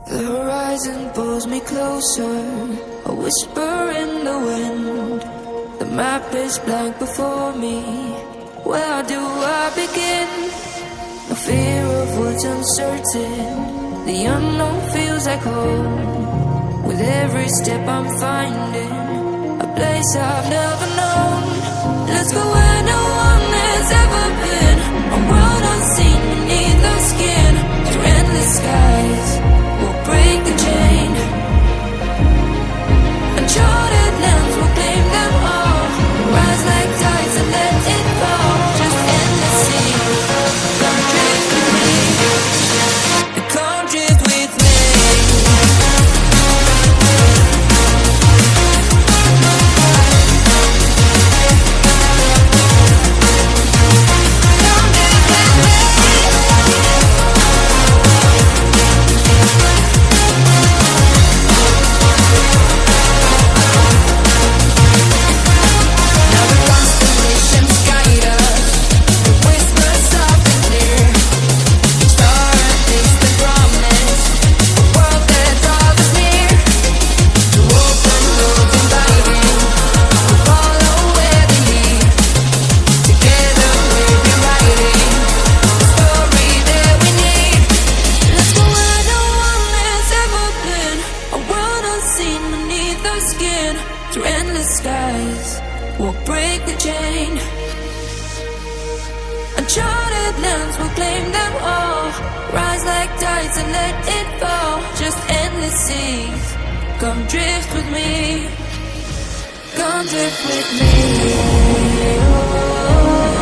The horizon pulls me closer, a whisper in the wind. The map is blank before me, where do I begin? No fear of what's uncertain, the unknown feels like home. With every step I'm finding a place I've never known. Let's go where no one has ever been, a world unseen beneath our skin. Through endless skies, we'll break the chain. Uncharted lands will claim them all. Rise like tides and let it fall. Just endless sea. Come drift with me. Come drift with me. Uncharted lands will claim them all. Rise like tides and let it fall. Just endless seas. Come drift with me. Come drift with me. Oh.